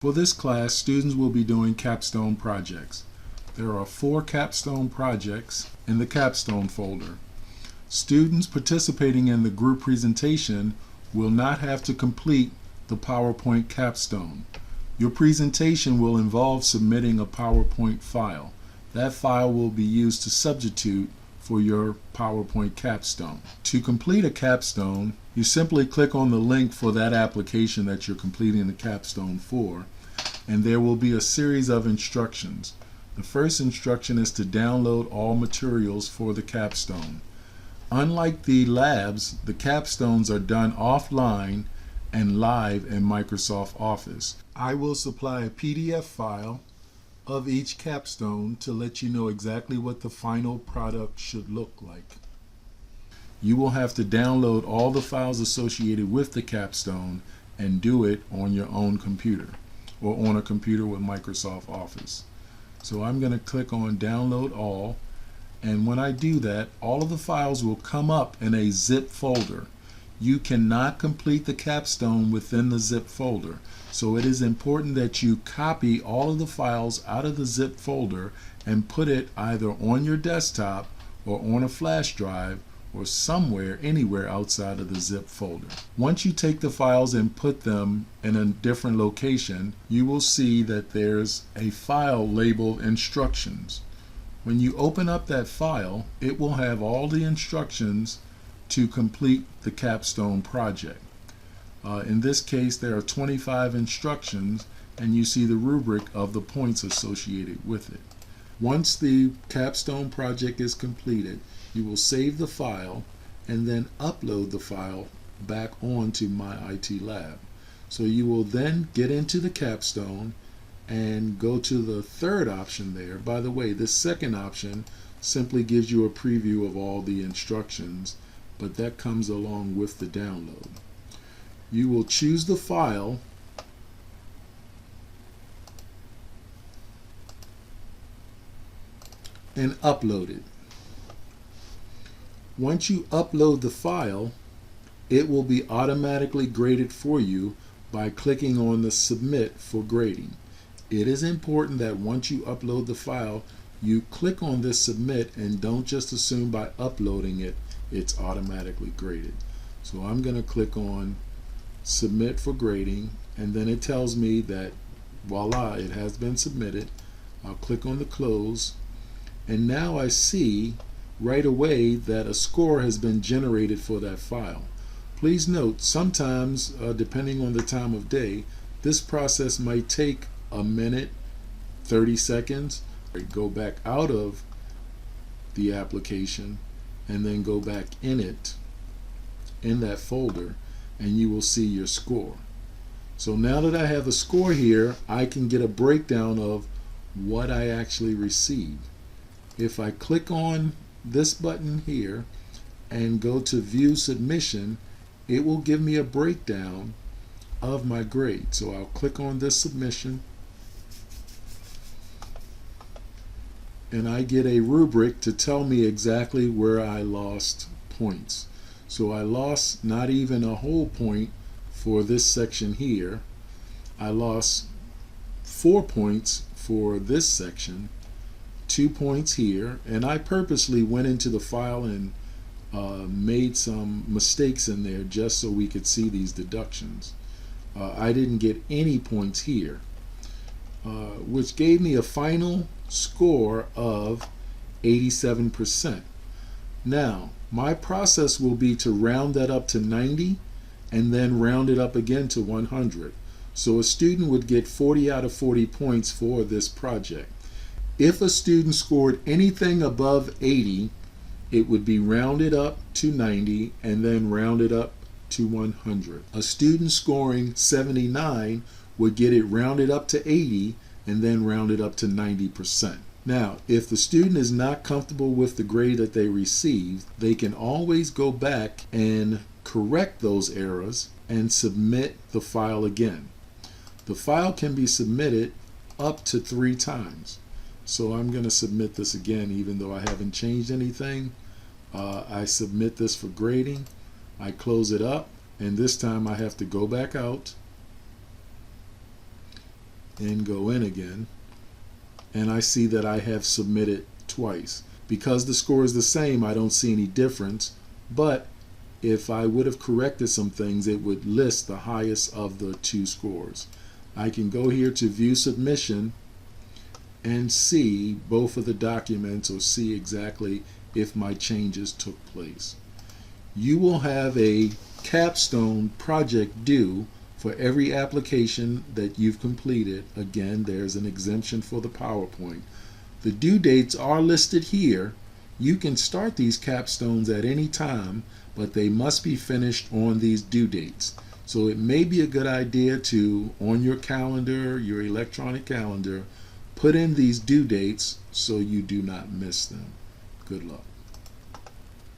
For this class, students will be doing capstone projects. There are 4 capstone projects in the capstone folder. Students participating in the group presentation will not have to complete the PowerPoint capstone. Your presentation will involve submitting a PowerPoint file. That file will be used to substitute for your PowerPoint capstone. To complete a capstone, you simply click on the link for that application that you're completing the capstone for, and there will be a series of instructions. The first instruction is to download all materials for the capstone. Unlike the labs, the capstones are done offline and live in Microsoft Office. I will supply a PDF file of each capstone to let you know exactly what the final product should look like. You will have to download all the files associated with the capstone and do it on your own computer or on a computer with Microsoft Office. So I'm going to click on download all, and when I do that, all of the files will come up in a zip folder. You cannot complete the capstone within the zip folder, so it is important that you copy all of the files out of the zip folder and put it either on your desktop or on a flash drive or somewhere, anywhere outside of the zip folder. Once you take the files and put them in a different location, you will see that there's a file labeled instructions. When you open up that file, it will have all the instructions to complete the capstone project. In this case, there are 25 instructions, and you see the rubric of the points associated with it. Once the capstone project is completed, you will save the file and then upload the file back onto My IT Lab. So you will then get into the capstone and go to the third option there. By the way, this second option simply gives you a preview of all the instructions, but that comes along with the download. You will choose the file and upload it. Once you upload the file, it will be automatically graded for you by clicking on the Submit for grading. It is important that once you upload the file, you click on this Submit and don't just assume by uploading it, it's automatically graded. So I'm going to click on Submit for grading, and then it tells me that voila, it has been submitted. I'll click on the Close, and now I see right away that a score has been generated for that file. Please note, sometimes depending on the time of day, this process might take a minute, 30 seconds. Go back out of the application and then go back in it, in that folder, and you will see your score. So now that I have a score here, I can get a breakdown of what I actually received. If I click on this button here and go to View Submission, it will give me a breakdown of my grade. So I'll click on this submission, and I get a rubric to tell me exactly where I lost points. So I lost not even a whole point for this section here. I lost 4 points for this section, 2 points here, and I purposely went into the file and made some mistakes in there just so we could see these deductions. I didn't get any points here, which gave me a final score of 87%. Now, my process will be to round that up to 90 and then round it up again to 100. So a student would get 40 out of 40 points for this project. If a student scored anything above 80, it would be rounded up to 90 and then rounded up to 100. A student scoring 79 would get it rounded up to 80 and then rounded up to 90%. Now, if the student is not comfortable with the grade that they received, they can always go back and correct those errors and submit the file again. The file can be submitted up to 3 times. So I'm going to submit this again, even though I haven't changed anything. I submit this for grading. I close it up, and this time I have to go back out and go in again, and I see that I have submitted twice. Because the score is the same, I don't see any difference, but if I would have corrected some things, it would list the highest of the two scores. I can go here to view submission and see both of the documents, or see exactly if my changes took place. You will have a capstone project due for every application that you've completed. Again, there's an exemption for the PowerPoint. The due dates are listed here. You can start these capstones at any time, but they must be finished on these due dates. So it may be a good idea to, on your calendar, your electronic calendar, put in these due dates so you do not miss them. Good luck.